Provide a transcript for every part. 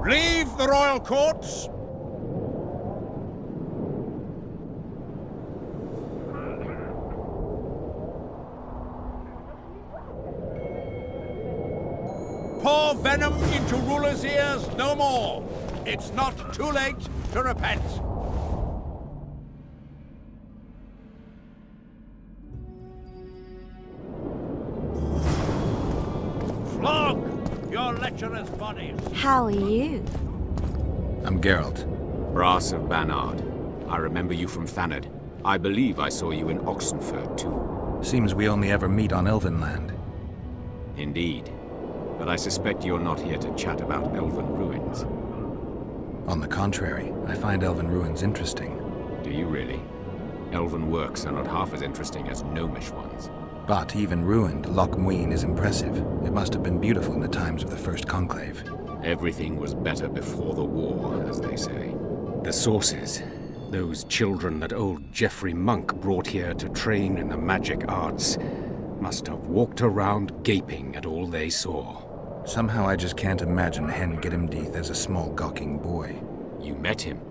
Leave the royal courts. Pour venom into rulers' ears no more. It's not too late to repent. Flog your lecherous bodies. How are you? I'm Geralt. Brass of Ban Ard. I remember you from Thanad. I believe I saw you in Oxenford, too. Seems we only ever meet on Elvenland. Indeed. But I suspect you're not here to chat about Elven ruins. On the contrary, I find Elven ruins interesting. Do you really? Elven works are not half as interesting as Gnomish ones. But even ruined, LOC MUINNE is impressive. It must have been beautiful in the times of the First Conclave. Everything was better before the war, as they say. The sources, those children that old Geoffrey Monk brought here to train in the magic arts, must have walked around gaping at all they saw. Somehow I just can't imagine Hen Giddimdeath as a small gawking boy. You met him?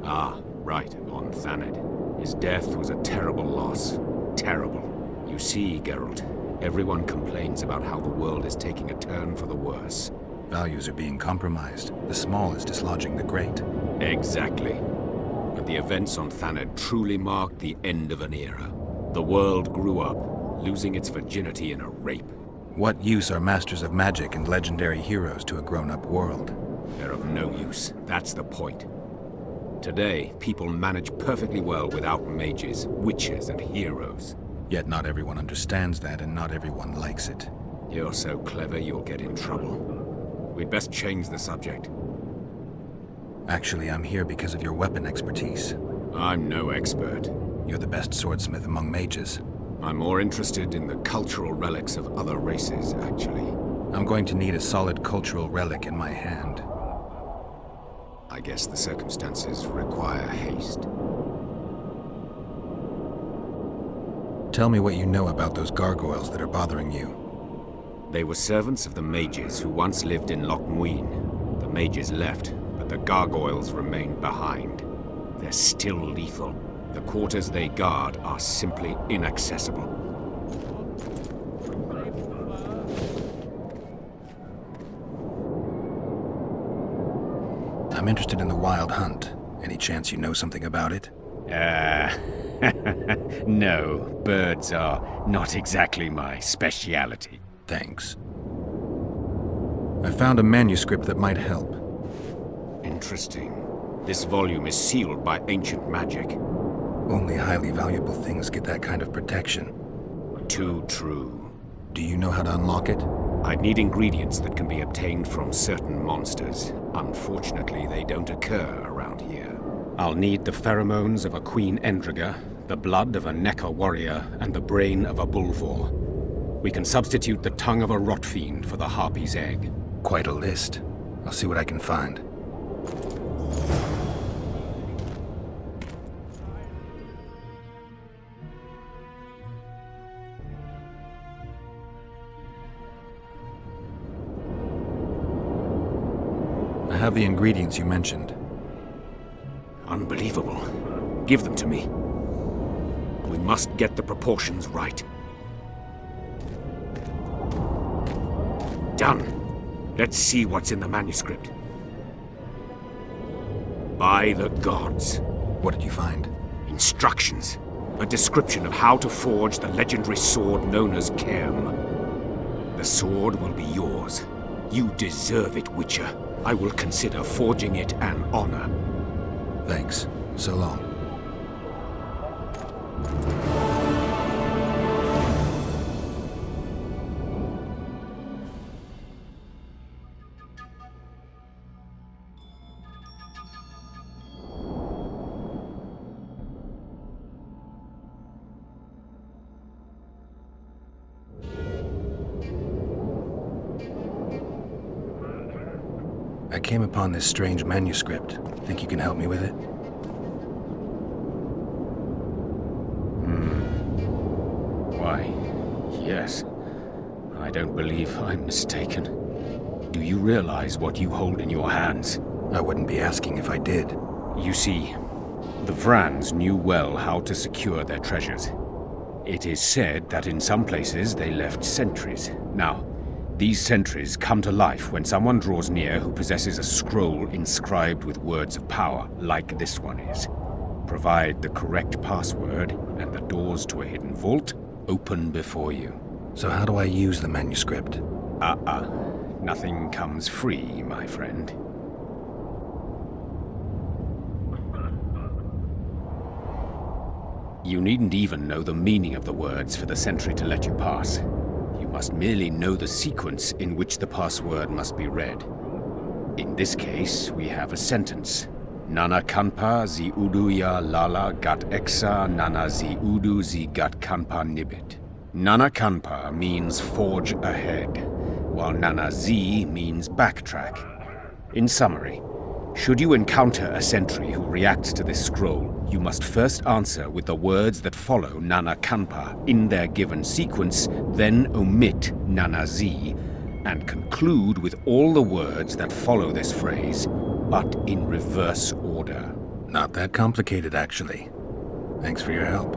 Ah, right, on Thanad. His death was a terrible loss. Terrible. You see, Geralt, everyone complains about how the world is taking a turn for the worse. Values are being compromised. The small is dislodging the great. Exactly. But the events on Thanad truly marked the end of an era. The world grew up, losing its virginity in a rape. What use are masters of magic and legendary heroes to a grown-up world? They're of no use. That's the point. Today, people manage perfectly well without mages, witches, and heroes. Yet not everyone understands that, and not everyone likes it. You're so clever you'll get in trouble. We'd best change the subject. Actually, I'm here because of your weapon expertise. I'm no expert. You're the best swordsmith among mages. I'm more interested in the cultural relics of other races, actually. I'm going to need a solid cultural relic in my hand. I guess the circumstances require haste. Tell me what you know about those gargoyles that are bothering you. They were servants of the mages who once lived in LOC MUINNE. The mages left, but the gargoyles remained behind. They're still lethal. The quarters they guard are simply inaccessible. I'm interested in the Wild Hunt. Any chance you know something about it? No, birds are not exactly my speciality. Thanks. I found a manuscript that might help. Interesting. This volume is sealed by ancient magic. Only highly valuable things get that kind of protection. Too true. Do you know how to unlock it? I'd need ingredients that can be obtained from certain monsters. Unfortunately, they don't occur around here. I'll need the pheromones of a Queen Endriga, the blood of a Necker warrior, and the brain of a Bulvor. We can substitute the tongue of a rot fiend for the harpy's egg. Quite a list. I'll see what I can find. I have the ingredients you mentioned. Unbelievable. Give them to me. We must get the proportions right. Done. Let's see what's in the manuscript. By the gods. What did you find? Instructions. A description of how to forge the legendary sword known as Cairn. The sword will be yours. You deserve it, Witcher. I will consider forging it an honor. Thanks. So long. I came upon this strange manuscript. Think you can help me with it? Why, yes. I don't believe I'm mistaken. Do you realize what you hold in your hands? I wouldn't be asking if I did. You see, the Vrans knew well how to secure their treasures. It is said that in some places they left sentries. Now, these sentries come to life when someone draws near who possesses a scroll inscribed with words of power, like this one is. Provide the correct password, and the doors to a hidden vault open before you. So how do I use the manuscript? Nothing comes free, my friend. You needn't even know the meaning of the words for the sentry to let you pass. You must merely know the sequence in which the password must be read. In this case, we have a sentence. Nana kanpa zi udu ya lala gat exa nana zi udu zi gat kanpa nibit. Nana kanpa means forge ahead, while nana zi means backtrack. In summary, should you encounter a sentry who reacts to this scroll, you must first answer with the words that follow Nana Kanpa in their given sequence, then omit Nana Z, and conclude with all the words that follow this phrase, but in reverse order. Not that complicated, actually. Thanks for your help.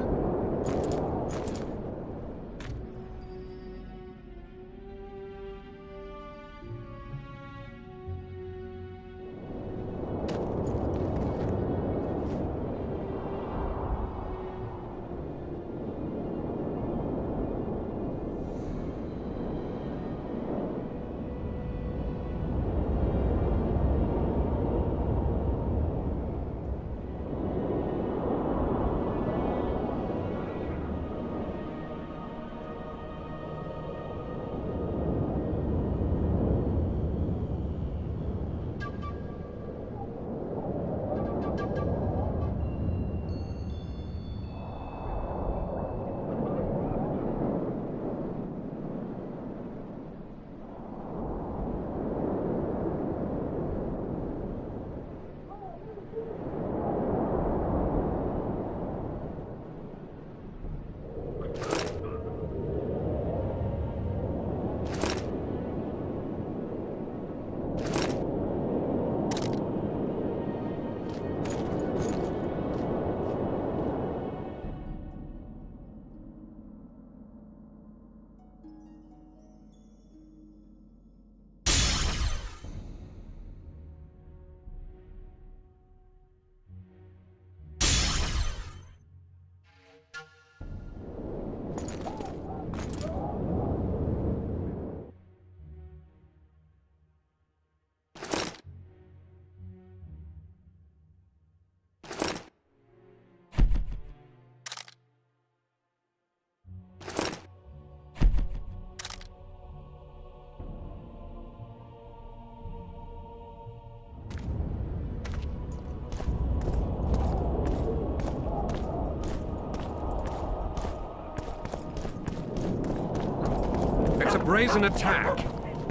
Brazen attack.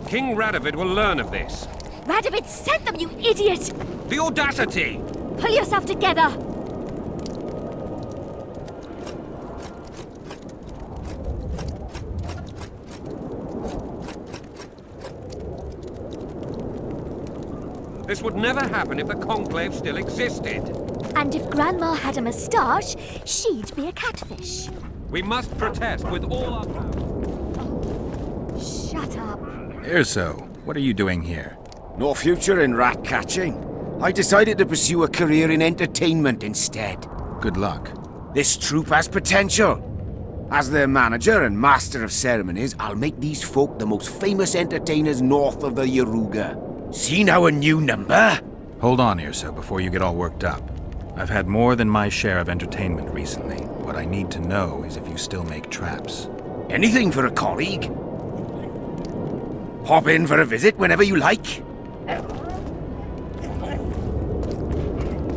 King Radovid will learn of this. Radovid sent them, you idiot! The audacity! Pull yourself together! This would never happen if the Conclave still existed. And if Grandma had a moustache, she'd be a catfish. We must protest with all our power. Shut up. Earso, what are you doing here? No future in rat catching. I decided to pursue a career in entertainment instead. Good luck. This troupe has potential. As their manager and master of ceremonies, I'll make these folk the most famous entertainers north of the Yaruga. See now a new number? Hold on, Earso, before you get all worked up. I've had more than my share of entertainment recently. What I need to know is if you still make traps. Anything for a colleague. Hop in for a visit whenever you like.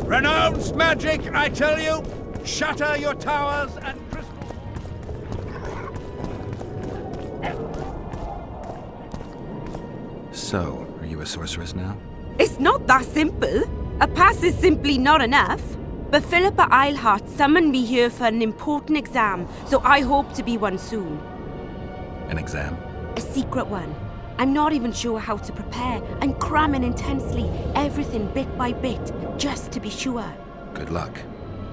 Renounce magic, I tell you! Shatter your towers and crystals! So, are you a sorceress now? It's not that simple. A pass is simply not enough. But Philippa Eilhart summoned me here for an important exam, so I hope to be one soon. An exam? A secret one. I'm not even sure how to prepare. I'm cramming intensely, everything bit by bit, just to be sure. Good luck.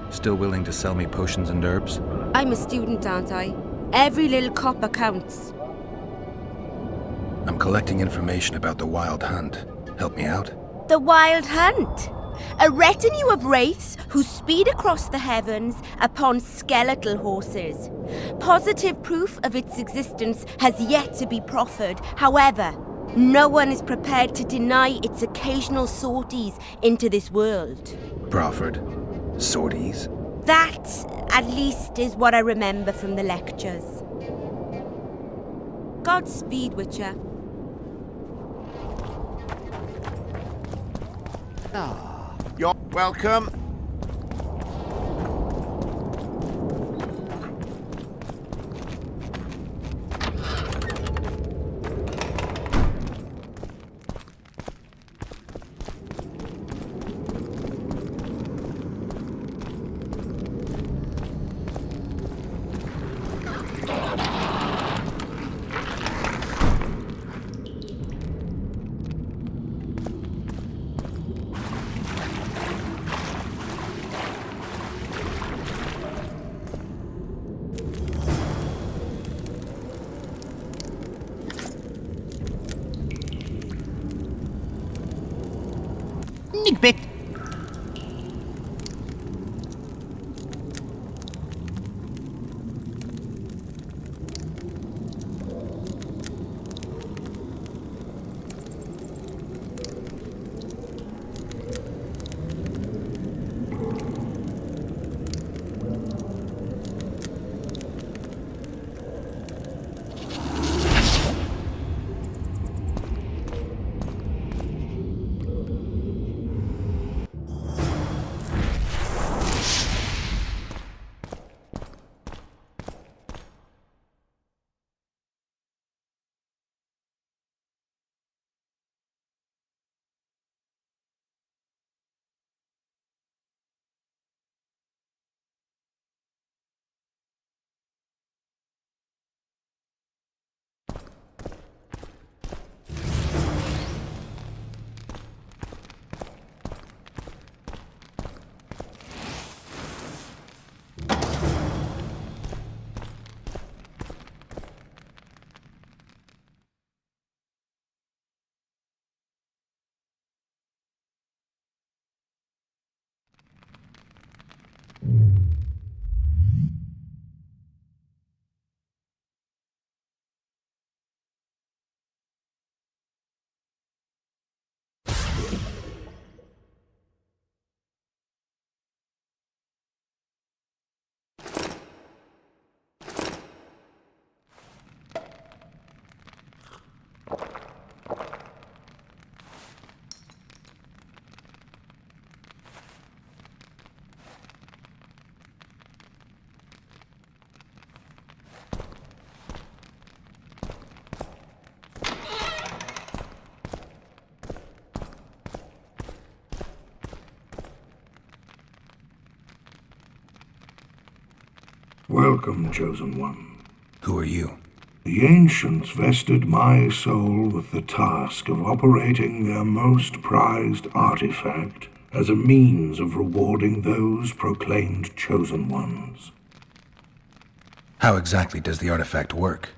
Still willing to sell me potions and herbs? I'm a student, aren't I? Every little copper counts. I'm collecting information about the Wild Hunt. Help me out? The Wild Hunt. A retinue of wraiths who speed across the heavens upon skeletal horses. Positive proof of its existence has yet to be proffered. However, no one is prepared to deny its occasional sorties into this world. Proffered? Sorties? That, at least, is what I remember from the lectures. Godspeed, Witcher. You're welcome. Bit. Welcome, Chosen One. Who are you? The Ancients vested my soul with the task of operating their most prized artifact as a means of rewarding those proclaimed Chosen Ones. How exactly does the artifact work?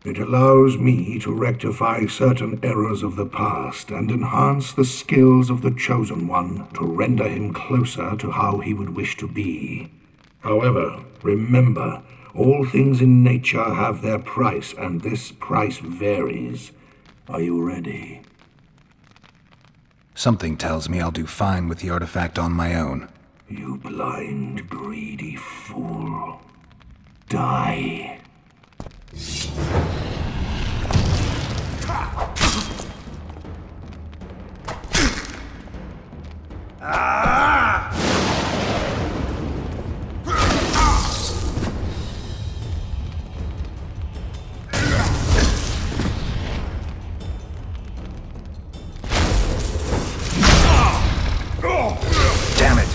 It allows me to rectify certain errors of the past and enhance the skills of the Chosen One to render him closer to how he would wish to be. However, remember, all things in nature have their price, and this price varies. Are you ready? Something tells me I'll do fine with the artifact on my own. You blind, greedy fool. Die. Damn it!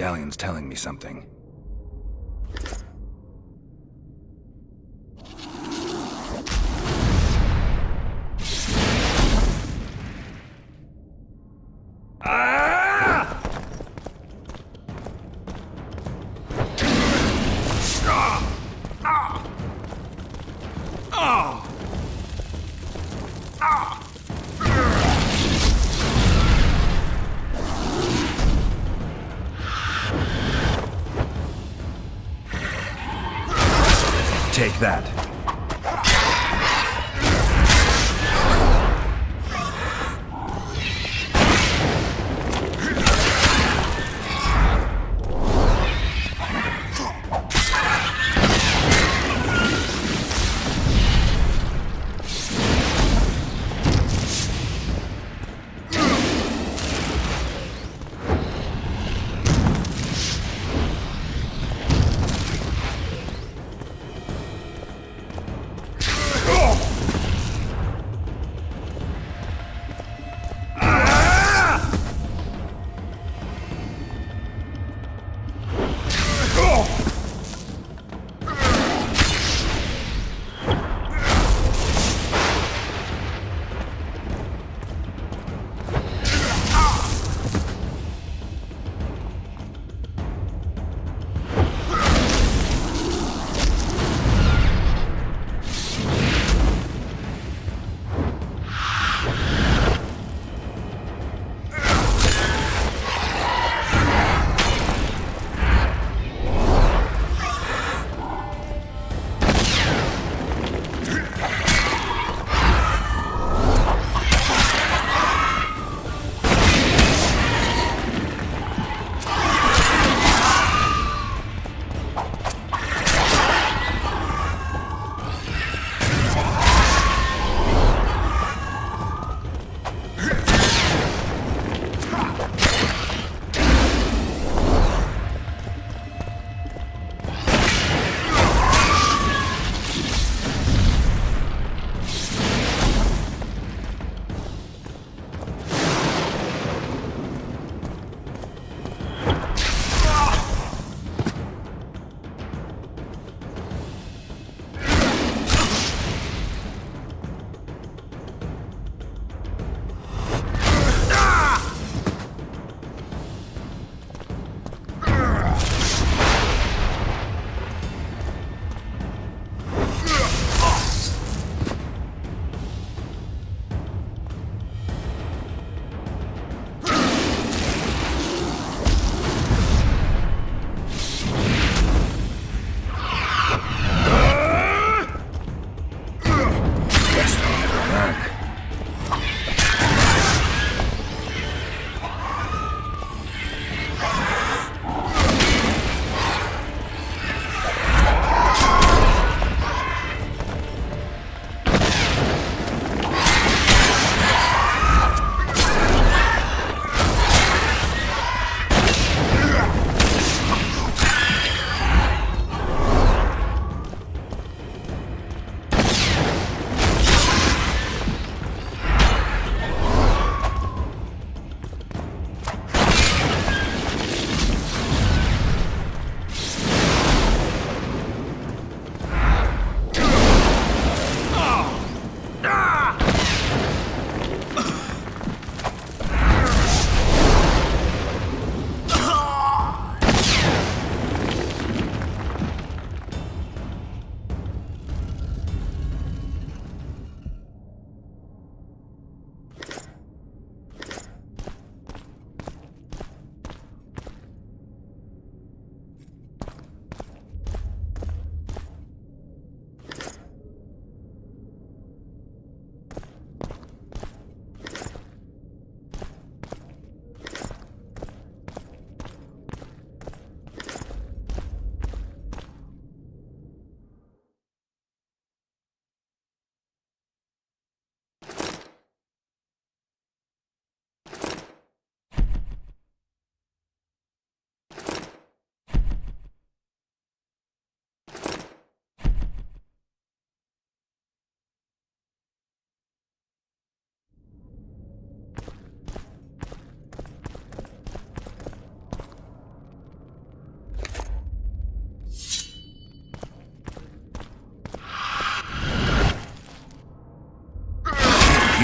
medallion's telling me something. Take that.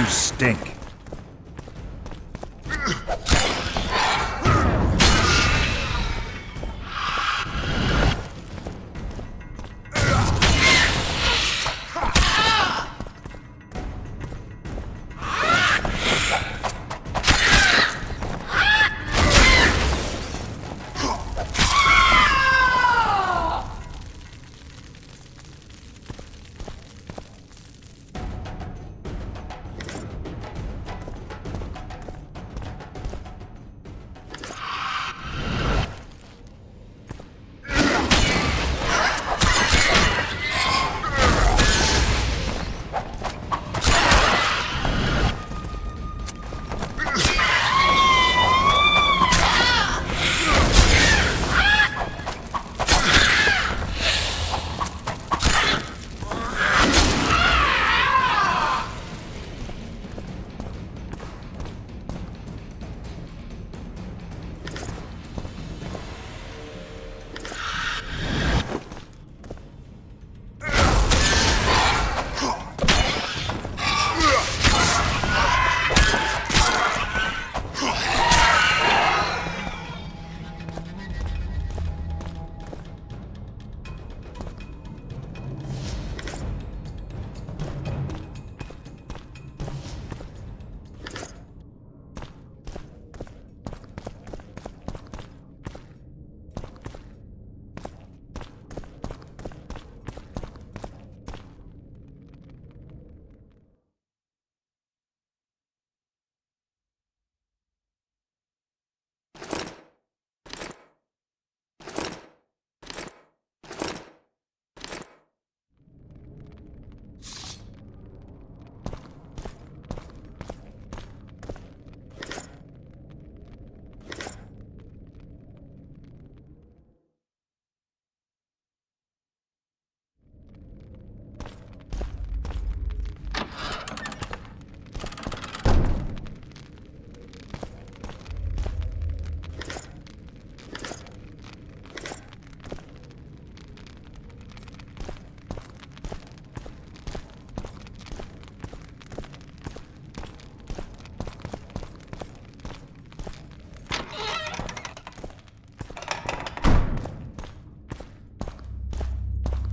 stink.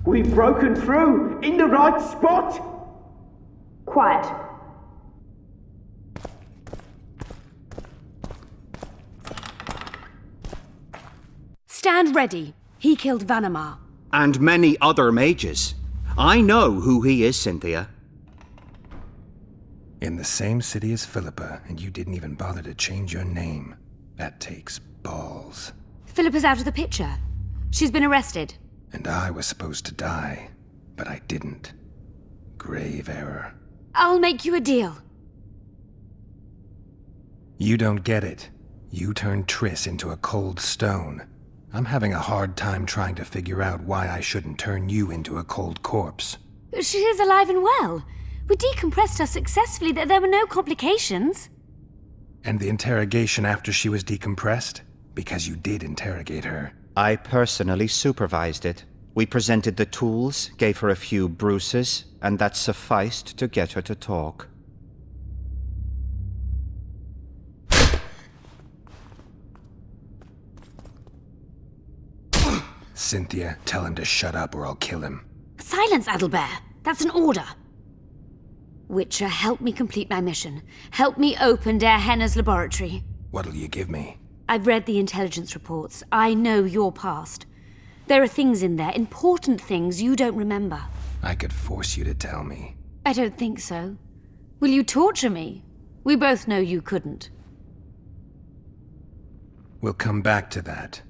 We've broken through in the right spot. Quiet. Stand ready. He killed Vanamar. And many other mages. I know who he is, Cynthia. In the same city as Philippa, and you didn't even bother to change your name. That takes balls. Philippa's out of the picture. She's been arrested. And I was supposed to die, but I didn't. Grave error. I'll make you a deal. You don't get it. You turned Triss into a cold stone. I'm having a hard time trying to figure out why I shouldn't turn you into a cold corpse. She is alive and well. We decompressed her successfully. There were no complications. And the interrogation after she was decompressed? Because you did interrogate her. I personally supervised it. We presented the tools, gave her a few bruises, and that sufficed to get her to talk. Cynthia, tell him to shut up or I'll kill him. Silence, Adalbert. That's an order. Witcher, help me complete my mission. Help me open Dearhenna's laboratory. What'll you give me? I've read the intelligence reports. I know your past. There are things in there, important things you don't remember. I could force you to tell me. I don't think so. Will you torture me? We both know you couldn't. We'll come back to that.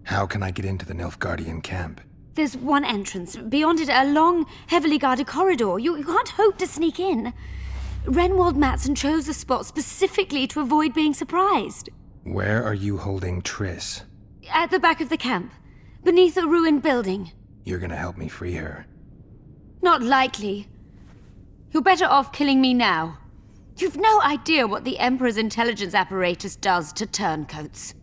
How can I get into the Nilfgaardian camp? There's one entrance. Beyond it, a long, heavily guarded corridor. You can't hope to sneak in. Renwald Matson chose the spot specifically to avoid being surprised. Where are you holding Triss? At the back of the camp, beneath a ruined building. You're gonna help me free her? Not likely. You're better off killing me now. You've no idea what the Emperor's intelligence apparatus does to turncoats.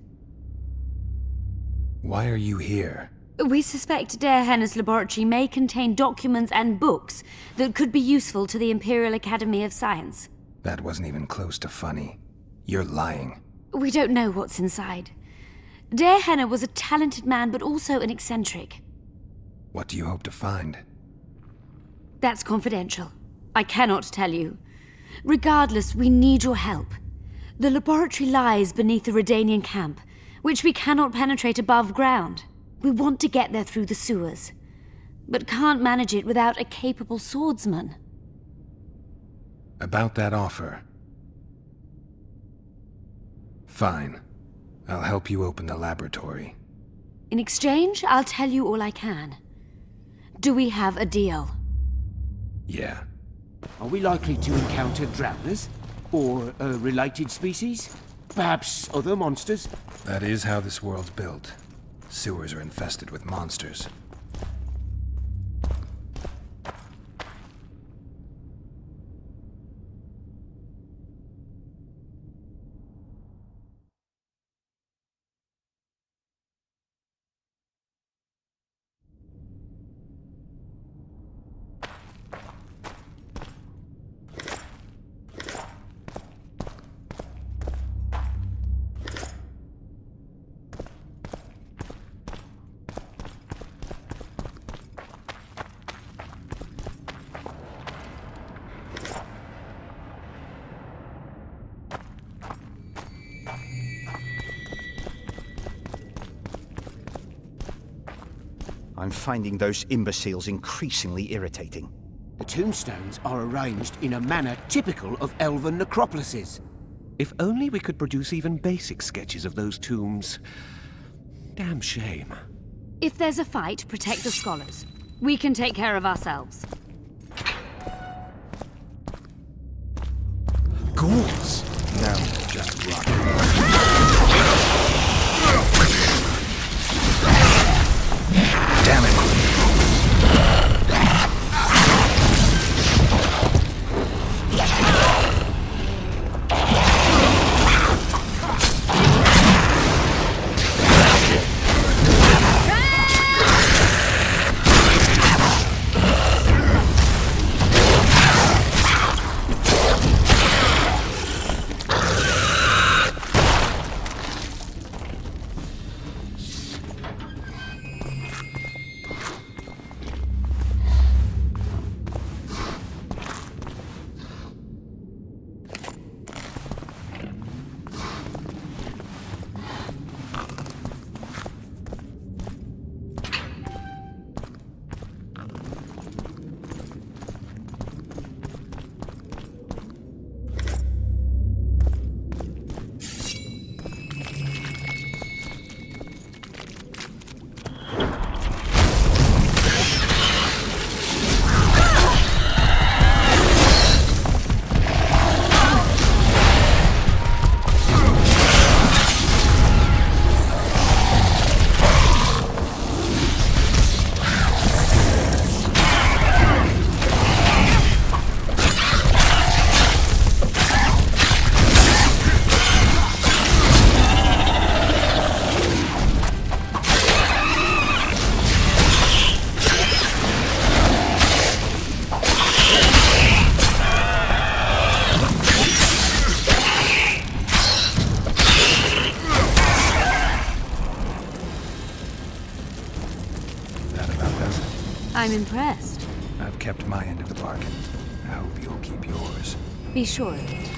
Why are you here? We suspect Dearhenna's laboratory may contain documents and books that could be useful to the Imperial Academy of Science. That wasn't even close to funny. You're lying. We don't know what's inside. Dearhenna was a talented man, but also an eccentric. What do you hope to find? That's confidential. I cannot tell you. Regardless, we need your help. The laboratory lies beneath the Redanian camp, which we cannot penetrate above ground. We want to get there through the sewers, but can't manage it without a capable swordsman. About that offer. Fine. I'll help you open the laboratory. In exchange, I'll tell you all I can. Do we have a deal? Yeah. Are we likely to encounter drowners? Or a related species? Perhaps other monsters? That is how this world's built. Sewers are infested with monsters. I'm finding those imbeciles increasingly irritating. The tombstones are arranged in a manner typical of elven necropolises. If only we could produce even basic sketches of those tombs. Damn shame. If there's a fight, protect the scholars. We can take care of ourselves. Ghouls! No, just run. Damn it! I'm impressed. I've kept my end of the bargain. I hope you'll keep yours. Be sure of it.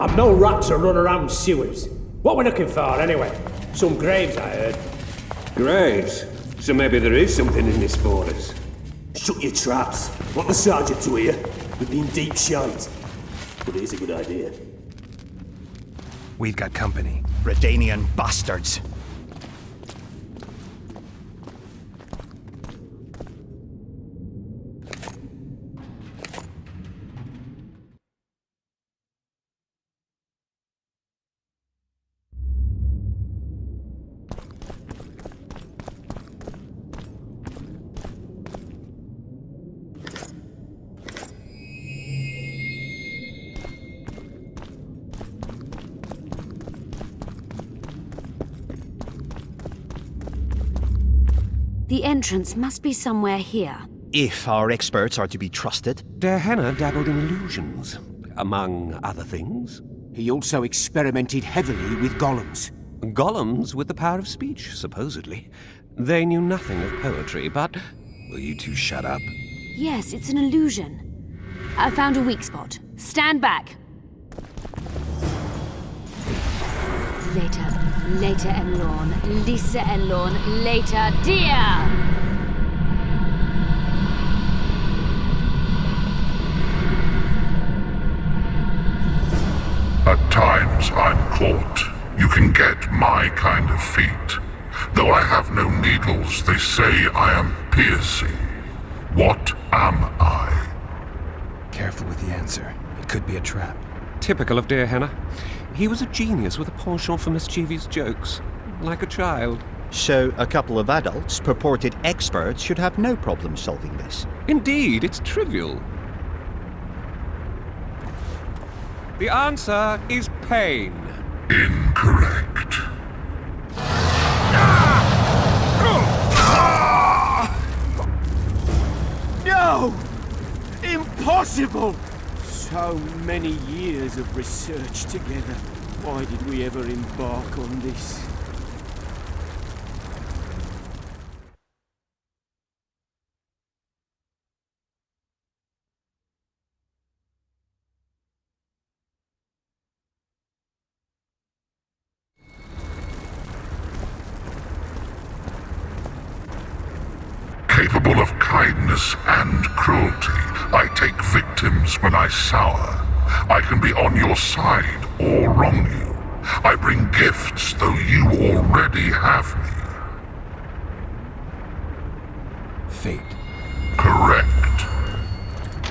I'm no rat to run around sewers. What we're looking for, anyway? Some graves, I heard. Graves? So maybe there is something in this for us. Shut your traps. Want the sergeant to hear? We'd be in deep shite. But it is a good idea. We've got company. Redanian bastards. The entrance must be somewhere here. If our experts are to be trusted. Dearhenna dabbled in illusions, among other things. He also experimented heavily with golems. Golems with the power of speech, supposedly. They knew nothing of poetry, but... Will you two shut up? Yes, it's an illusion. I found a weak spot. Stand back. Later Enlorn, Lisa Enlorn, later dear! At times I'm caught. You can get my kind of feat. Though I have no needles, they say I am piercing. What am I? Careful with the answer. It could be a trap. Typical of Dearhenna. He was a genius with a penchant for mischievous jokes, like a child. So a couple of adults, purported experts, should have no problem solving this. Indeed, it's trivial. The answer is pain. Incorrect. No! Impossible! So many years of research together. Why did we ever embark on this? Capable of kindness and cruelty, I take victims when I sour. I can be on your side or wrong you. I bring gifts, though you already have me. Fate. Correct.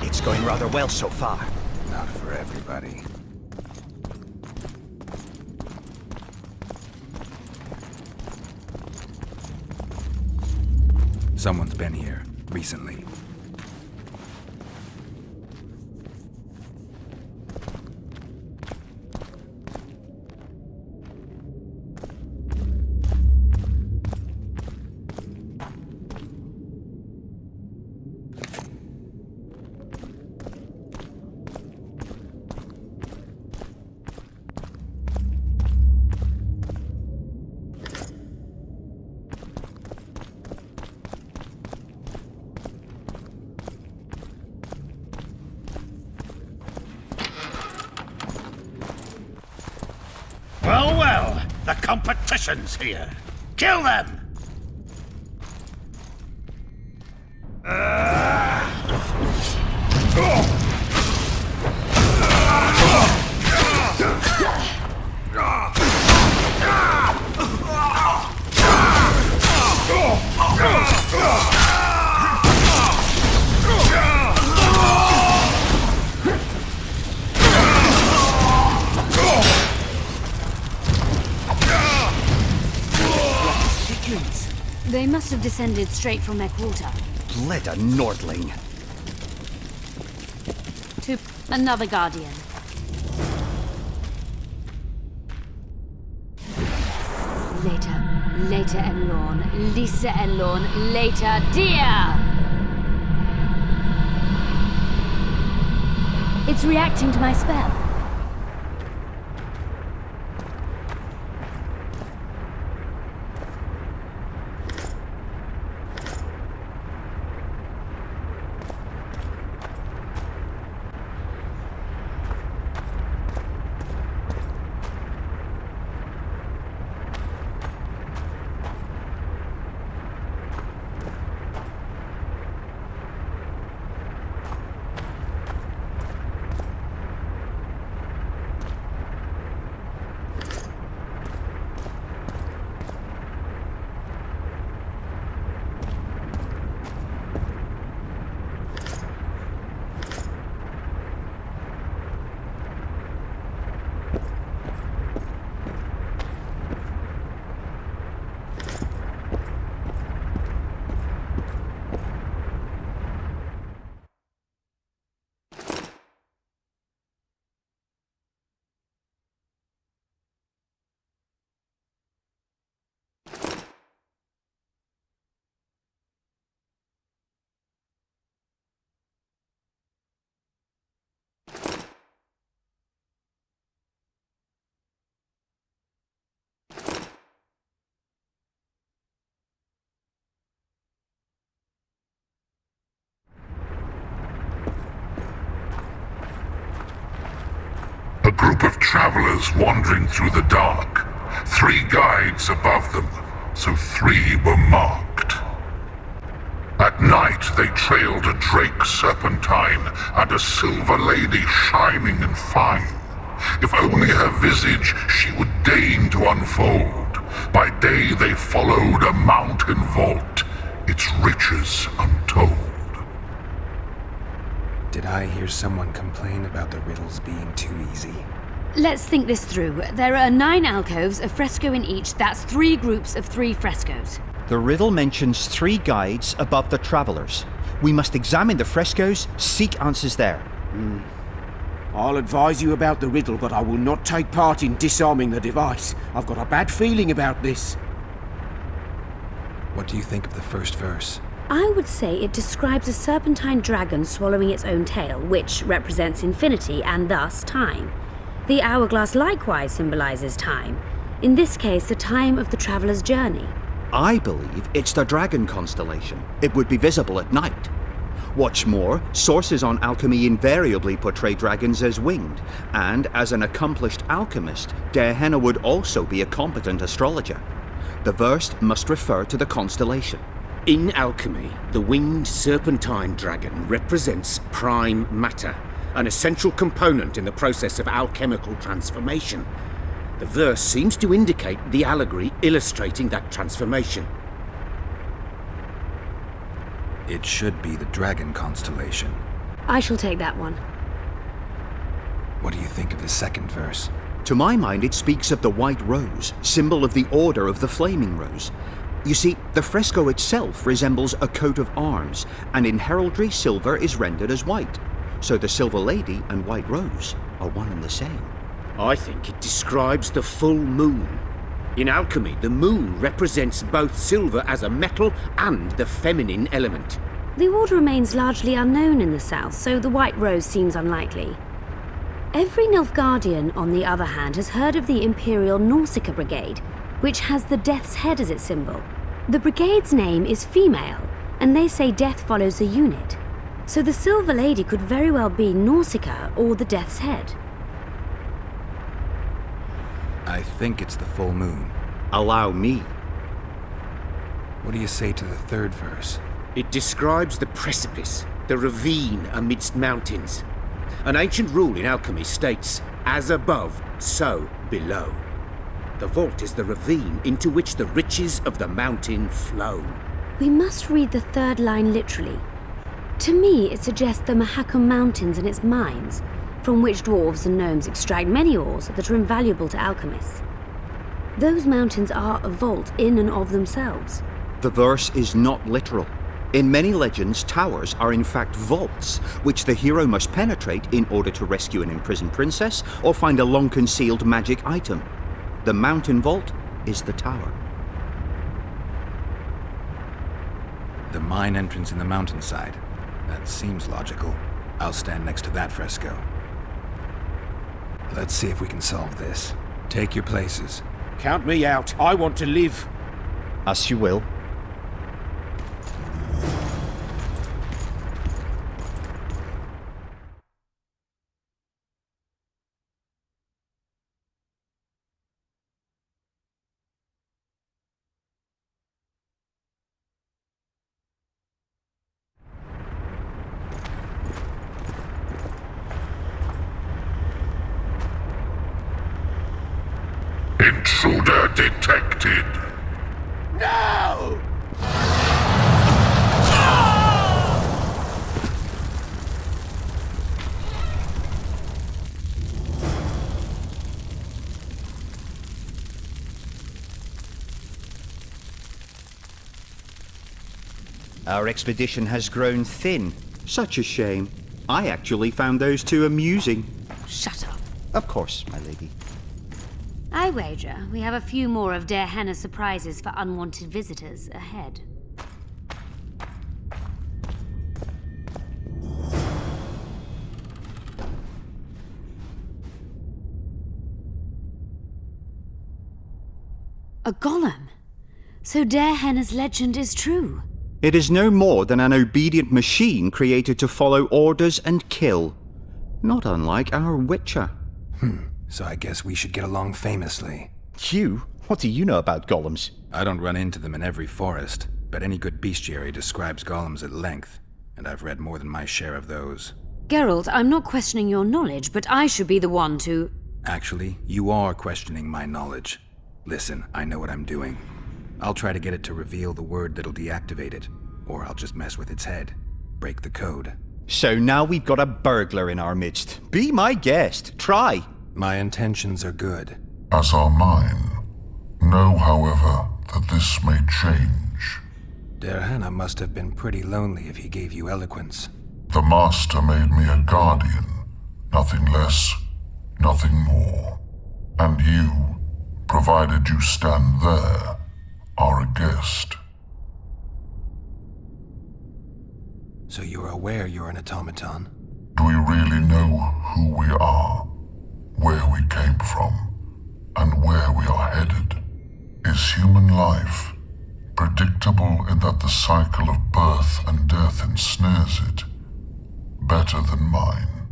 It's going rather well so far. Not for everybody. Someone's been here recently. Well, the competition's here. Kill them! They must have descended straight from their quarter. Bled a Nordling. To another Guardian. Later Enlorn, Lisa Enlorn, later dear! It's reacting to my spell. group of travelers wandering through the dark. 3 guides above them, so 3 were marked. At night they trailed a drake serpentine and a silver lady shining and fine. If only her visage she would deign to unfold. By day they followed a mountain vault, its riches untold. Did I hear someone complain about the riddles being too easy? Let's think this through. There are 9 alcoves, a fresco in each. That's 3 groups of 3 frescoes. The riddle mentions 3 guides above the travelers. We must examine the frescoes, seek answers there. I'll advise you about the riddle, but I will not take part in disarming the device. I've got a bad feeling about this. What do you think of the first verse? I would say it describes a serpentine dragon swallowing its own tail, which represents infinity and thus time. The hourglass likewise symbolizes time. In this case, the time of the traveler's journey. I believe it's the dragon constellation. It would be visible at night. What's more, sources on alchemy invariably portray dragons as winged, and as an accomplished alchemist, Dearhenna would also be a competent astrologer. The verse must refer to the constellation. In alchemy, the winged serpentine dragon represents prime matter, an essential component in the process of alchemical transformation. The verse seems to indicate the allegory illustrating that transformation. It should be the dragon constellation. I shall take that one. What do you think of the second verse? To my mind, it speaks of the white rose, symbol of the Order of the Flaming Rose. You see, the fresco itself resembles a coat of arms, and in heraldry, silver is rendered as white. So the Silver Lady and White Rose are one and the same. I think it describes the full moon. In alchemy, the moon represents both silver as a metal and the feminine element. The order remains largely unknown in the south, so the White Rose seems unlikely. Every Nilfgaardian, on the other hand, has heard of the Imperial Nausicaa Brigade, which has the Death's Head as its symbol. The brigade's name is female, and they say death follows a unit. So the Silver Lady could very well be Nausicaa or the Death's Head. I think it's the full moon. Allow me. What do you say to the third verse? It describes the precipice, the ravine amidst mountains. An ancient rule in alchemy states, as above, so below. The vault is the ravine into which the riches of the mountain flow. We must read the third line literally. To me, it suggests the Mahakam Mountains and its mines, from which dwarves and gnomes extract many ores that are invaluable to alchemists. Those mountains are a vault in and of themselves. The verse is not literal. In many legends, towers are in fact vaults, which the hero must penetrate in order to rescue an imprisoned princess or find a long-concealed magic item. The mountain vault is the tower. The mine entrance in the mountainside. That seems logical. I'll stand next to that fresco. Let's see if we can solve this. Take your places. Count me out. I want to live. As you will. Intruder detected. No! Our expedition has grown thin. Such a shame. I actually found those two amusing. Shut up. Of course, my lady. I wager we have a few more of Dearhenna's surprises for unwanted visitors ahead. A golem? So Dearhenna's legend is true? It is no more than an obedient machine created to follow orders and kill. Not unlike our Witcher. so I guess we should get along famously. You? What do you know about golems? I don't run into them in every forest, but any good bestiary describes golems at length, and I've read more than my share of those. Geralt, I'm not questioning your knowledge, but I should be the one to... Actually, you are questioning my knowledge. Listen, I know what I'm doing. I'll try to get it to reveal the word that'll deactivate it, or I'll just mess with its head. Break the code. So now we've got a burglar in our midst. Be my guest. Try. My intentions are good. As are mine. Know, however, that this may change. Dearhenna must have been pretty lonely if he gave you eloquence. The Master made me a guardian. Nothing less, nothing more. And you, provided you stand there, are a guest. So you're aware you're an automaton? Do we really know who we are, where we came from, and where we are headed? Is human life predictable in that the cycle of birth and death ensnares it? Better than mine.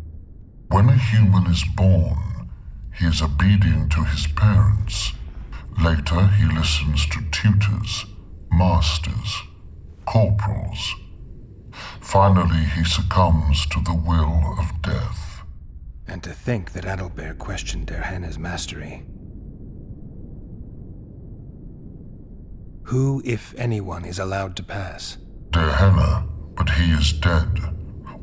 When a human is born, he is obedient to his parents. Later, he listens to tutors, masters, corporals. Finally, he succumbs to the will of death. And to think that Adalbert questioned Dearhenna's mastery. Who, if anyone, is allowed to pass? Dearhenna, but he is dead.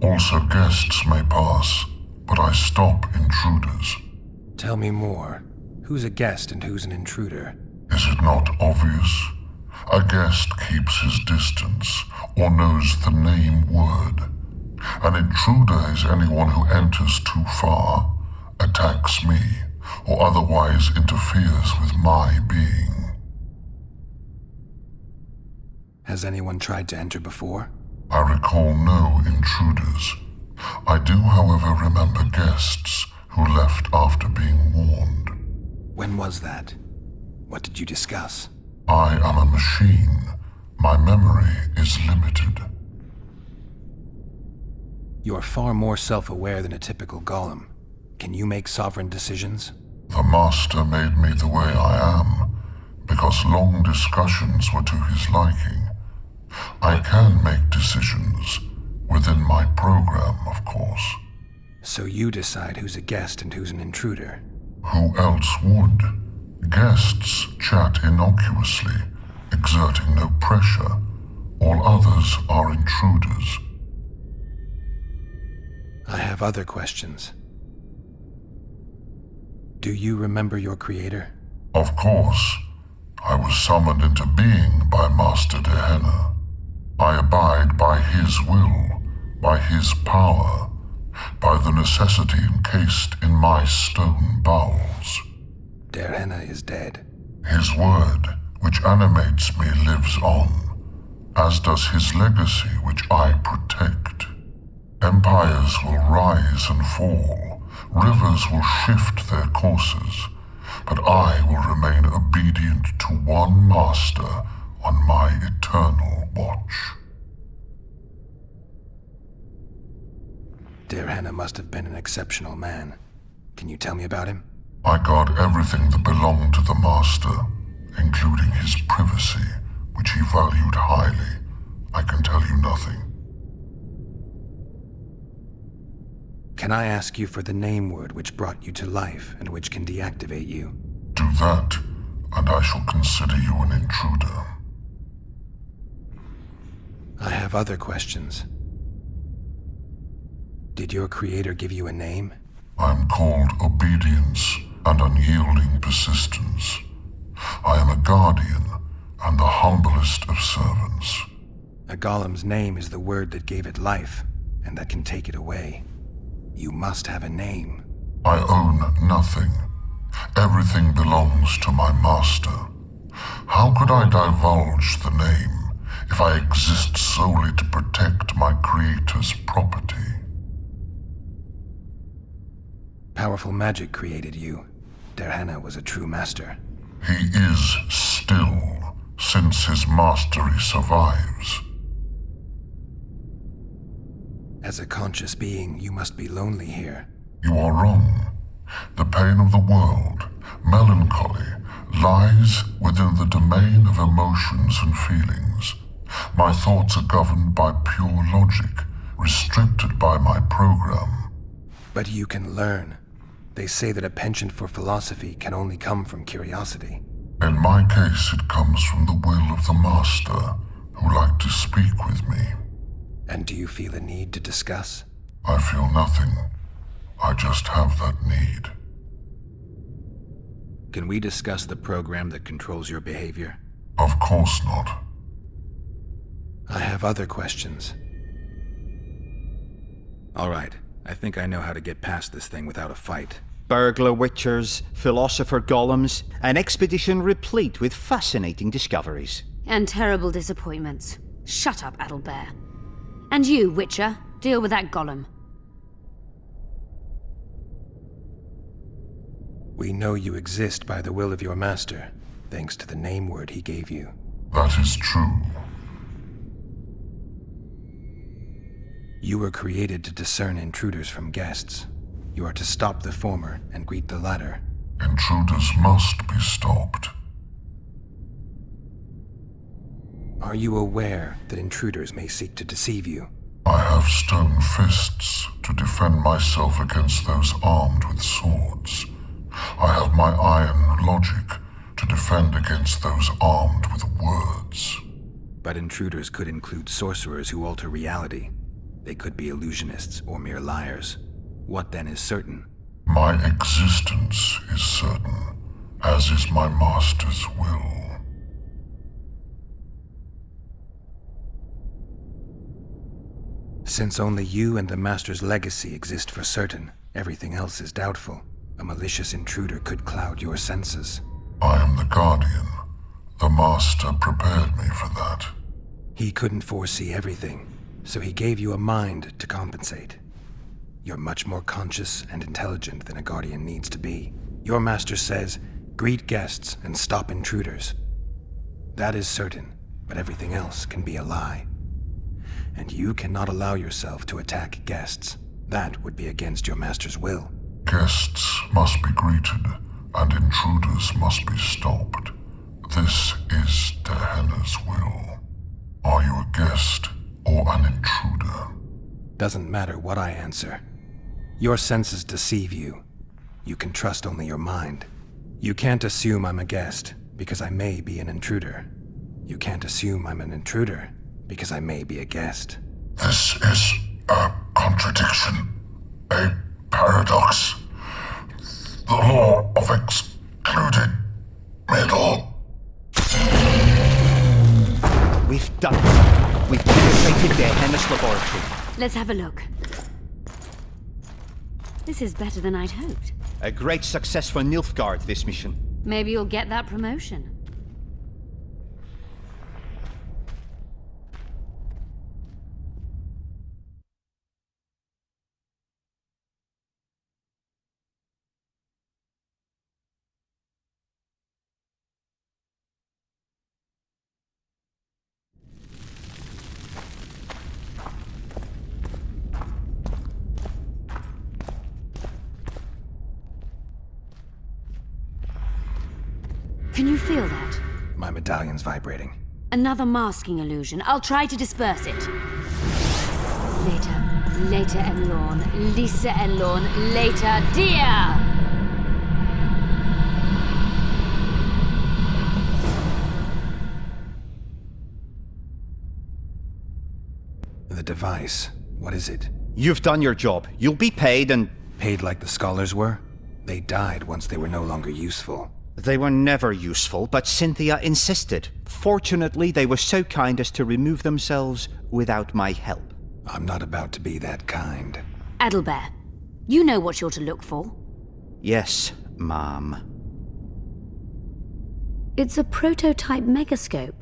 Also guests may pass, but I stop intruders. Tell me more. Who's a guest and who's an intruder? Is it not obvious? A guest keeps his distance, or knows the name word. An intruder is anyone who enters too far, attacks me, or otherwise interferes with my being. Has anyone tried to enter before? I recall no intruders. I do, however, remember guests who left after being warned. When was that? What did you discuss? I am a machine. My memory is limited. You're far more self-aware than a typical golem. Can you make sovereign decisions? The Master made me the way I am, because long discussions were to his liking. I can make decisions, within my program, of course. So you decide who's a guest and who's an intruder? Who else would? Guests chat innocuously, exerting no pressure. All others are intruders. I have other questions. Do you remember your creator? Of course. I was summoned into being by Master Dearhenna. I abide by his will, by his power, by the necessity encased in my stone bowels. Dearhenna is dead. His word, which animates me, lives on, as does his legacy, which I protect. Empires will rise and fall, rivers will shift their courses, but I will remain obedient to one master on my eternal watch. Dearhenna must have been an exceptional man. Can you tell me about him? I guard everything that belonged to the Master, including his privacy, which he valued highly. I can tell you nothing. Can I ask you for the name word which brought you to life and which can deactivate you? Do that, and I shall consider you an intruder. I have other questions. Did your creator give you a name? I'm called obedience and unyielding persistence. I am a guardian and the humblest of servants. A golem's name is the word that gave it life, and that can take it away. You must have a name. I own nothing. Everything belongs to my master. How could I divulge the name if I exist solely to protect my creator's property? Powerful magic created you. Dearhenna was a true master. He is still, since his mastery survives. As a conscious being, you must be lonely here. You are wrong. The pain of the world, melancholy, lies within the domain of emotions and feelings. My thoughts are governed by pure logic, restricted by my program. But you can learn. They say that a penchant for philosophy can only come from curiosity. In my case, it comes from the will of the Master, who liked to speak with me. And do you feel a need to discuss? I feel nothing. I just have that need. Can we discuss the program that controls your behavior? Of course not. I have other questions. All right, I think I know how to get past this thing without a fight. Burglar witchers, philosopher golems, an expedition replete with fascinating discoveries. And terrible disappointments. Shut up, Adalbert. And you, Witcher, deal with that golem. We know you exist by the will of your master, thanks to the name word he gave you. That is true. You were created to discern intruders from guests. You are to stop the former and greet the latter. Intruders must be stopped. Are you aware that intruders may seek to deceive you? I have stone fists to defend myself against those armed with swords. I have my iron logic to defend against those armed with words. But intruders could include sorcerers who alter reality. They could be illusionists or mere liars. What then is certain? My existence is certain, as is my master's will. Since only you and the master's legacy exist for certain, everything else is doubtful. A malicious intruder could cloud your senses. I am the Guardian. The Master prepared me for that. He couldn't foresee everything, so he gave you a mind to compensate. You're much more conscious and intelligent than a Guardian needs to be. Your master says, greet guests and stop intruders. That is certain, but everything else can be a lie. And you cannot allow yourself to attack guests. That would be against your master's will. Guests must be greeted, and intruders must be stopped. This is Dearhenna's will. Are you a guest or an intruder? Doesn't matter what I answer. Your senses deceive you. You can trust only your mind. You can't assume I'm a guest, because I may be an intruder. You can't assume I'm an intruder, because I may be a guest. This is a contradiction. A paradox. The law of excluded middle. We've done it. We've penetrated Dearhenna's laboratory. Let's have a look. This is better than I'd hoped. A great success for Nilfgaard, this mission. Maybe you'll get that promotion. Can you feel that? My medallion's vibrating. Another masking illusion. I'll try to disperse it. Later en lorn, Lisa en lorn, later dear! The device, what is it? You've done your job. You'll be paid and... Paid like the scholars were? They died once they were no longer useful. They were never useful, but Cynthia insisted. Fortunately, they were so kind as to remove themselves without my help. I'm not about to be that kind. Adalbert, you know what you're to look for. Yes, ma'am. It's a prototype megascope.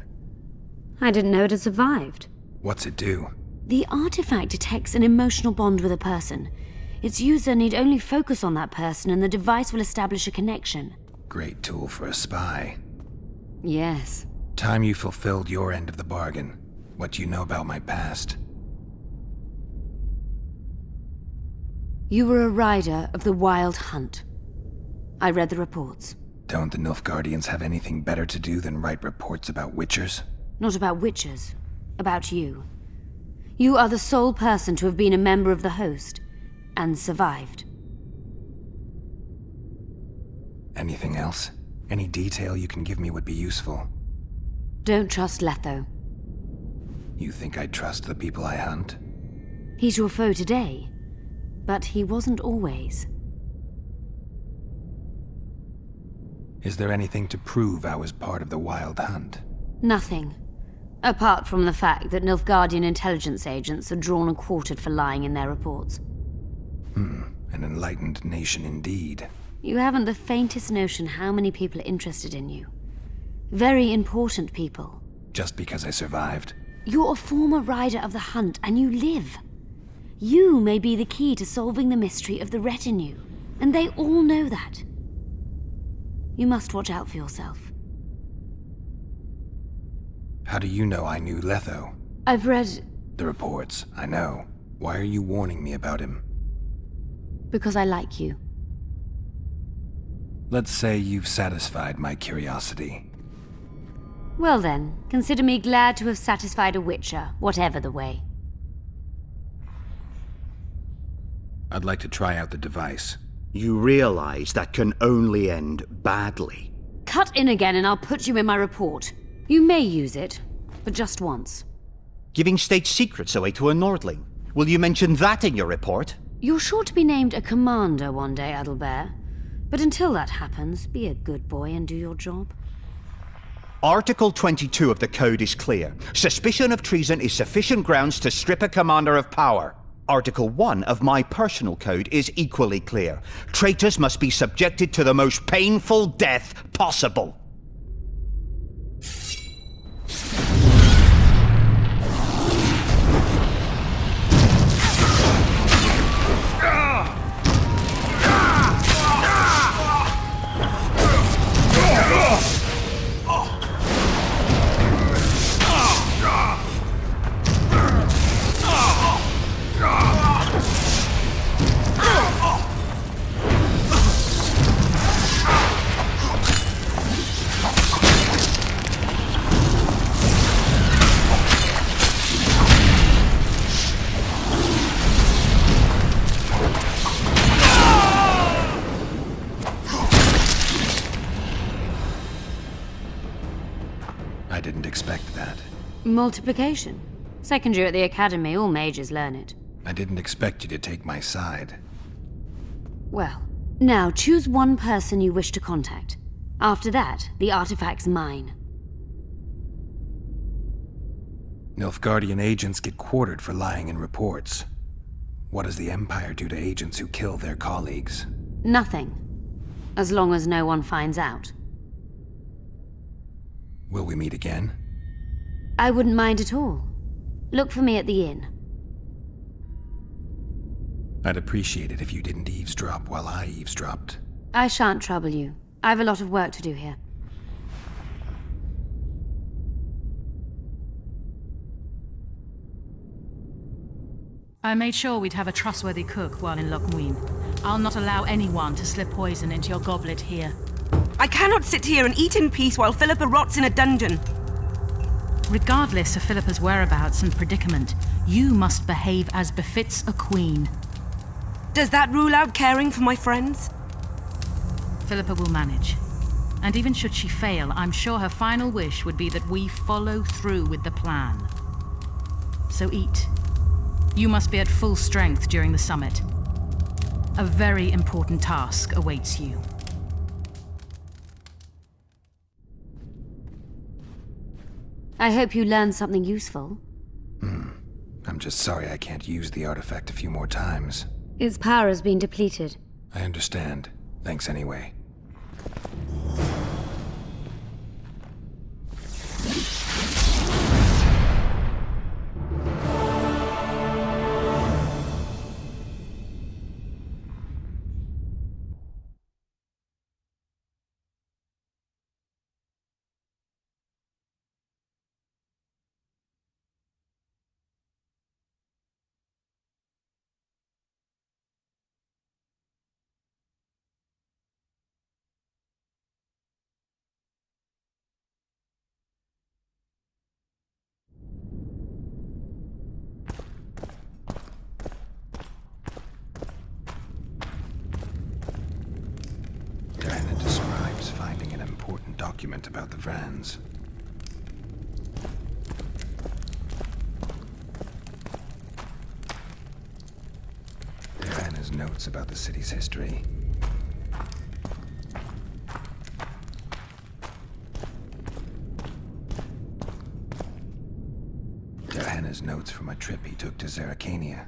I didn't know it had survived. What's it do? The artifact detects an emotional bond with a person. Its user need only focus on that person and the device will establish a connection. Great tool for a spy. Yes. Time you fulfilled your end of the bargain. What do you know about my past? You were a rider of the Wild Hunt. I read the reports. Don't the Nilfgaardians have anything better to do than write reports about witchers? Not about witchers. About you. You are the sole person to have been a member of the host, and survived. Anything else? Any detail you can give me would be useful. Don't trust Letho. You think I trust the people I hunt? He's your foe today, but he wasn't always. Is there anything to prove I was part of the Wild Hunt? Nothing. Apart from the fact that Nilfgaardian intelligence agents are drawn and quartered for lying in their reports. An enlightened nation indeed. You haven't the faintest notion how many people are interested in you. Very important people. Just because I survived? You're a former rider of the hunt, and you live. You may be the key to solving the mystery of the retinue, and they all know that. You must watch out for yourself. How do you know I knew Letho? I've read... The reports, I know. Why are you warning me about him? Because I like you. Let's say you've satisfied my curiosity. Well then, consider me glad to have satisfied a witcher, whatever the way. I'd like to try out the device. You realize that can only end badly. Cut in again and I'll put you in my report. You may use it, but just once. Giving state secrets away to a Nordling. Will you mention that in your report? You're sure to be named a commander one day, Adalbert. But until that happens, be a good boy and do your job. Article 22 of the Code is clear. Suspicion of treason is sufficient grounds to strip a commander of power. Article 1 of my personal code is equally clear. Traitors must be subjected to the most painful death possible. I didn't expect that. Multiplication. Second year at the academy, all mages learn it. I didn't expect you to take my side. Well, now choose one person you wish to contact. After that, the artifact's mine. Nilfgaardian agents get quartered for lying in reports. What does the Empire do to agents who kill their colleagues? Nothing. As long as no one finds out. Will we meet again? I wouldn't mind at all. Look for me at the inn. I'd appreciate it if you didn't eavesdrop while I eavesdropped. I shan't trouble you. I have a lot of work to do here. I made sure we'd have a trustworthy cook while in LOC MUINNE. I'll not allow anyone to slip poison into your goblet here. I cannot sit here and eat in peace while Philippa rots in a dungeon. Regardless of Philippa's whereabouts and predicament, you must behave as befits a queen. Does that rule out caring for my friends? Philippa will manage. And even should she fail, I'm sure her final wish would be that we follow through with the plan. So eat. You must be at full strength during the summit. A very important task awaits you. I hope you learned something useful. I'm just sorry I can't use the artifact a few more times. Its power has been depleted. I understand. Thanks anyway. document about the Vrans. Dearhenna's notes about the city's history. Dearhenna's notes from a trip he took to Zerrikania.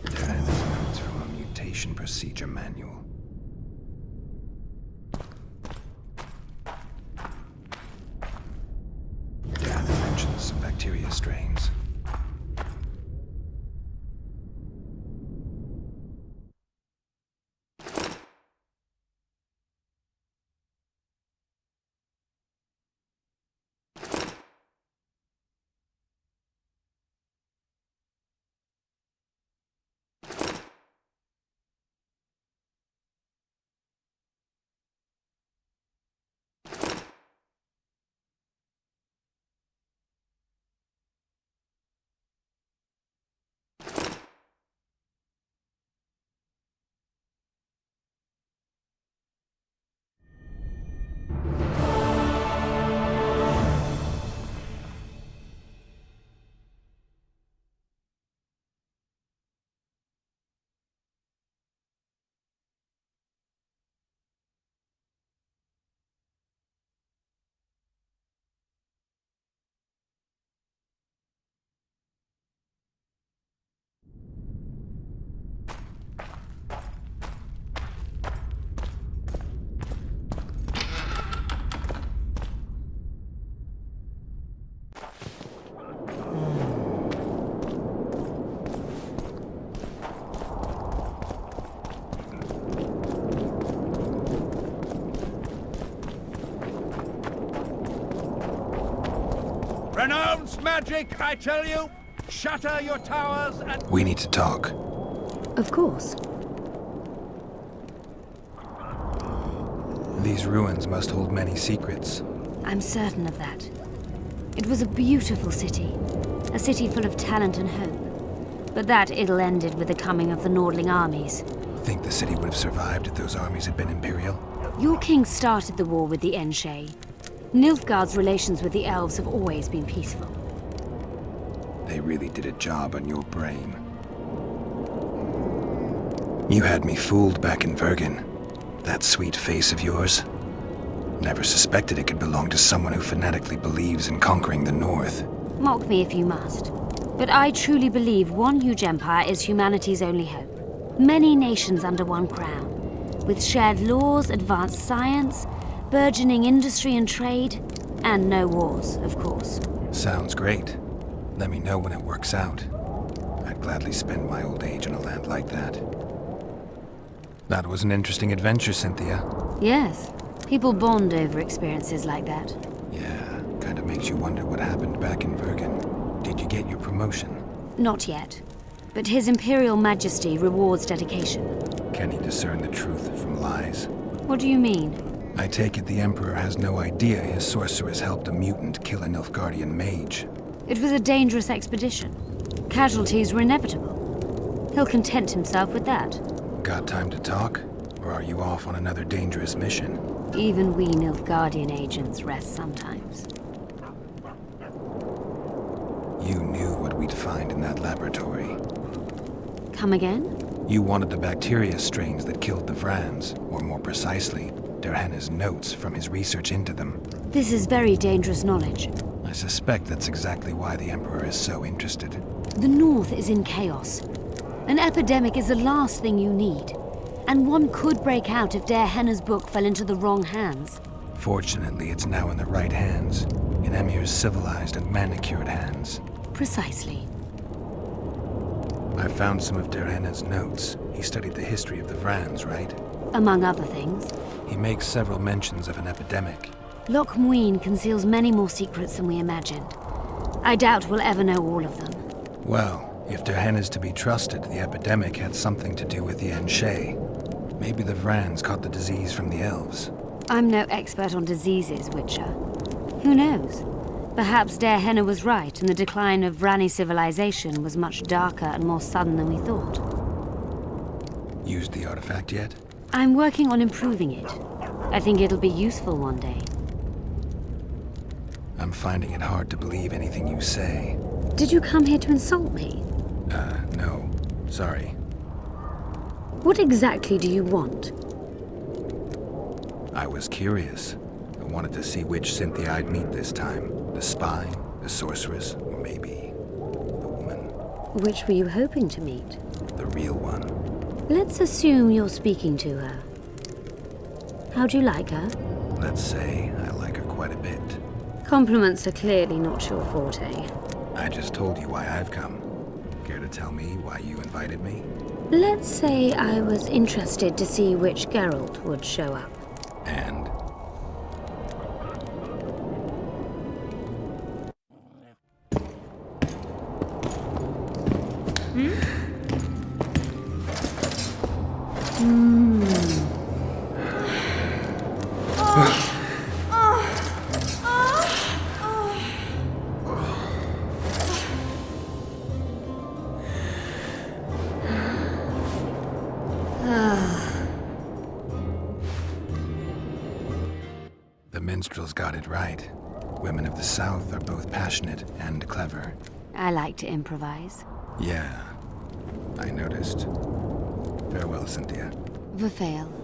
Dearhenna's notes from a mutation procedure manual. Dearhenna mentions some bacteria strains. Renounce magic, I tell you! Shatter your towers and... We need to talk. Of course. These ruins must hold many secrets. I'm certain of that. It was a beautiful city. A city full of talent and hope. But that ill ended with the coming of the Nordling armies. Think the city would have survived if those armies had been Imperial? Your king started the war with the Enshe. Nilfgaard's relations with the elves have always been peaceful. They really did a job on your brain. You had me fooled back in Vergen. That sweet face of yours. Never suspected it could belong to someone who fanatically believes in conquering the North. Mock me if you must. But I truly believe one huge empire is humanity's only hope. Many nations under one crown. With shared laws, advanced science, burgeoning industry and trade, and no wars, of course. Sounds great. Let me know when it works out. I'd gladly spend my old age in a land like that. That was an interesting adventure, Cynthia. Yes. People bond over experiences like that. Yeah, kind of makes you wonder what happened back in Vergen. Did you get your promotion? Not yet. But His Imperial Majesty rewards dedication. Can he discern the truth from lies? What do you mean? I take it the Emperor has no idea his sorceress helped a mutant kill a Nilfgaardian mage. It was a dangerous expedition. Casualties were inevitable. He'll content himself with that. Got time to talk? Or are you off on another dangerous mission? Even we Nilfgaardian agents rest sometimes. You knew what we'd find in that laboratory. Come again? You wanted the bacteria strains that killed the Vrans, or more precisely, Dearhenna's notes from his research into them. This is very dangerous knowledge. I suspect that's exactly why the Emperor is so interested. The North is in chaos. An epidemic is the last thing you need. And one could break out if Dearhenna's book fell into the wrong hands. Fortunately, it's now in the right hands. In Emir's civilized and manicured hands. Precisely. I found some of Dearhenna's notes. He studied the history of the Vrans, right? Among other things. He makes several mentions of an epidemic. LOC MUINNE conceals many more secrets than we imagined. I doubt we'll ever know all of them. Well, if Dearhenna's to be trusted, the epidemic had something to do with the Enshe. Maybe the Vrans caught the disease from the elves. I'm no expert on diseases, Witcher. Who knows? Perhaps Dearhenna was right, and the decline of Vrani civilization was much darker and more sudden than we thought. Used the artifact yet? I'm working on improving it. I think it'll be useful one day. I'm finding it hard to believe anything you say. Did you come here to insult me? No. Sorry. What exactly do you want? I was curious. I wanted to see which Cynthia I'd meet this time. The spy, the sorceress, or maybe the woman. Which were you hoping to meet? The real one. Let's assume you're speaking to her. How do you like her? Let's say I like her quite a bit. Compliments are clearly not your forte. I just told you why I've come. Care to tell me why you invited me? Let's say I was interested to see which Geralt would show up. And? The minstrels got it right. Women of the South are both passionate and clever. I like to improvise. Yeah, I noticed. Farewell, Cynthia. Verfail.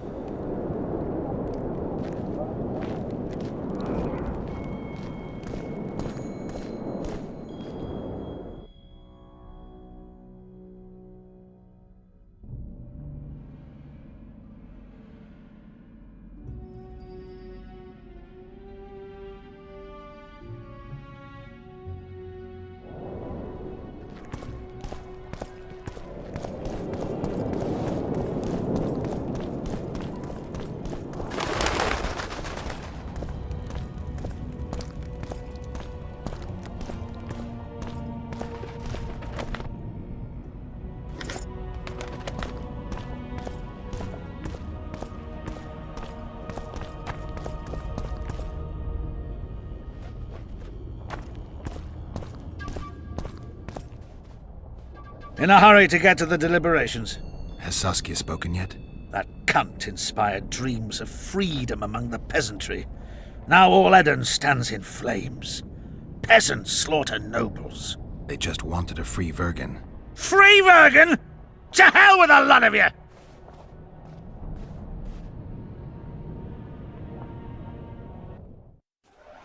In a hurry to get to the deliberations. Has Saskia spoken yet? That cunt inspired dreams of freedom among the peasantry. Now all Eden stands in flames. Peasants slaughter nobles. They just wanted a free Vergen. Free Vergen? To hell with a lot of you!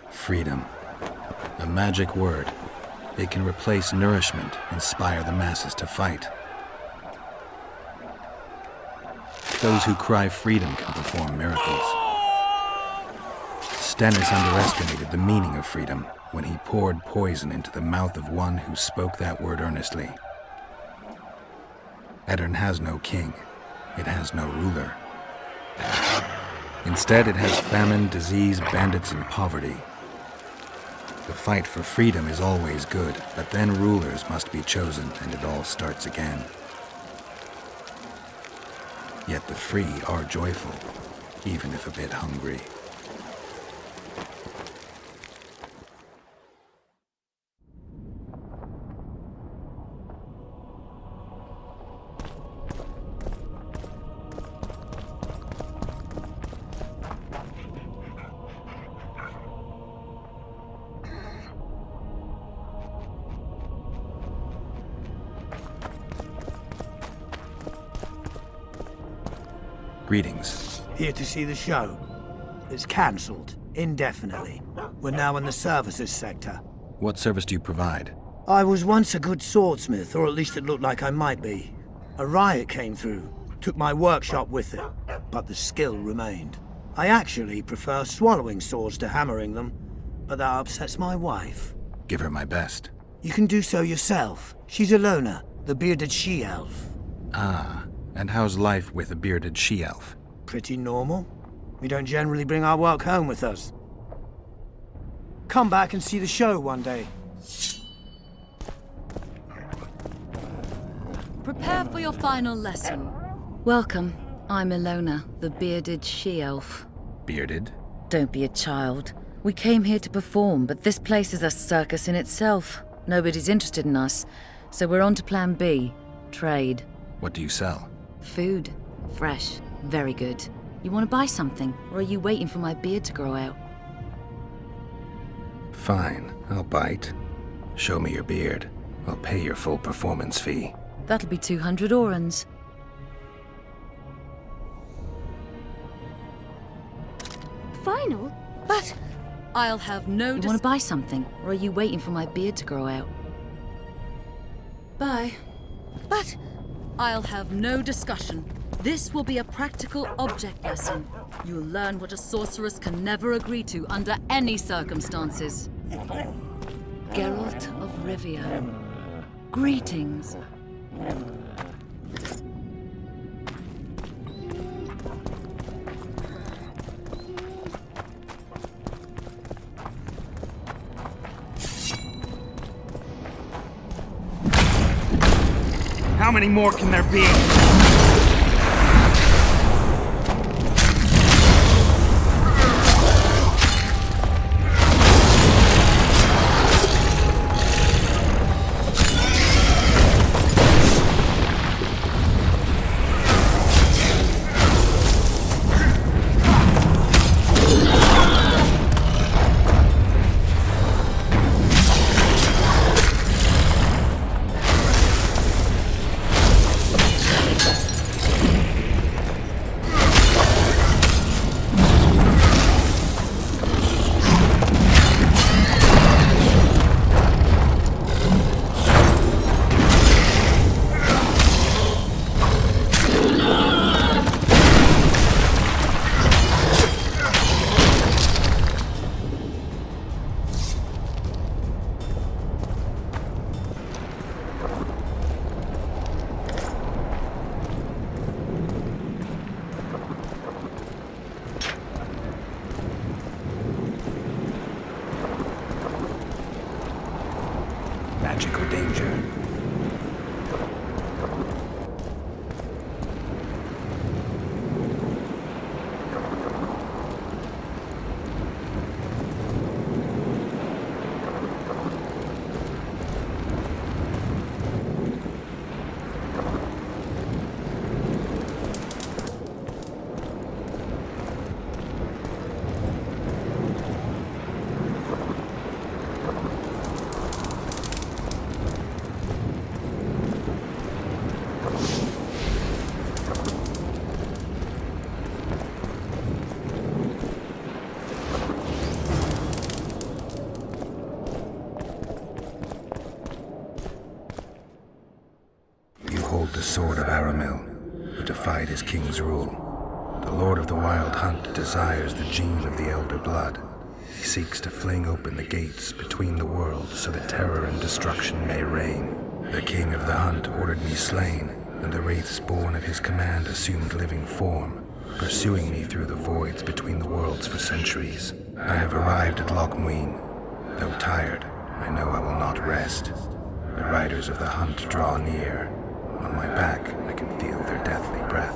Freedom. A magic word. It can replace nourishment, inspire the masses to fight. Those who cry freedom can perform miracles. Stennis underestimated the meaning of freedom when he poured poison into the mouth of one who spoke that word earnestly. Edirn has no king. It has no ruler. Instead, it has famine, disease, bandits, and poverty. The fight for freedom is always good, but then rulers must be chosen and it all starts again. Yet the free are joyful, even if a bit hungry. Greetings. Here to see the show. It's cancelled, indefinitely. We're now in the services sector. What service do you provide? I was once a good swordsmith, or at least it looked like I might be. A riot came through, took my workshop with it, but the skill remained. I actually prefer swallowing swords to hammering them, but that upsets my wife. Give her my best. You can do so yourself. She's Ilona, the bearded she-elf. Ah. And how's life with a bearded she-elf? Pretty normal. We don't generally bring our work home with us. Come back and see the show one day. Prepare for your final lesson. Welcome. I'm Ilona, the bearded she-elf. Bearded? Don't be a child. We came here to perform, but this place is a circus in itself. Nobody's interested in us, so we're on to plan B. Trade. What do you sell? Food. Fresh. Very good. You want to buy something, or are you waiting for my beard to grow out? Fine, I'll bite. Show me your beard. I'll pay your full performance fee. That'll be 200 orans. Final? But I'll have no... You want to buy something, or are you waiting for my beard to grow out? Buy. But I'll have no discussion. This will be a practical object lesson. You'll learn what a sorceress can never agree to under any circumstances. Geralt of Rivia. Greetings. How many more can there be? Magical danger. The Sword of Aramil, who defied his king's rule. The Lord of the Wild Hunt desires the gene of the Elder Blood. He seeks to fling open the gates between the worlds so that terror and destruction may reign. The King of the Hunt ordered me slain, and the wraiths born of his command assumed living form, pursuing me through the voids between the worlds for centuries. I have arrived at LOC MUINNE. Though tired, I know I will not rest. The riders of the hunt draw near. On my back, I can feel their deathly breath.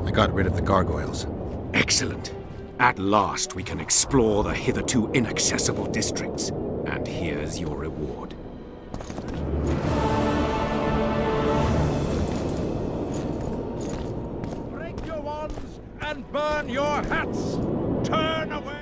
I got rid of the gargoyles. Excellent. At last we can explore the hitherto inaccessible districts. And here's your reward. Break your wands and burn your hats! Turn away!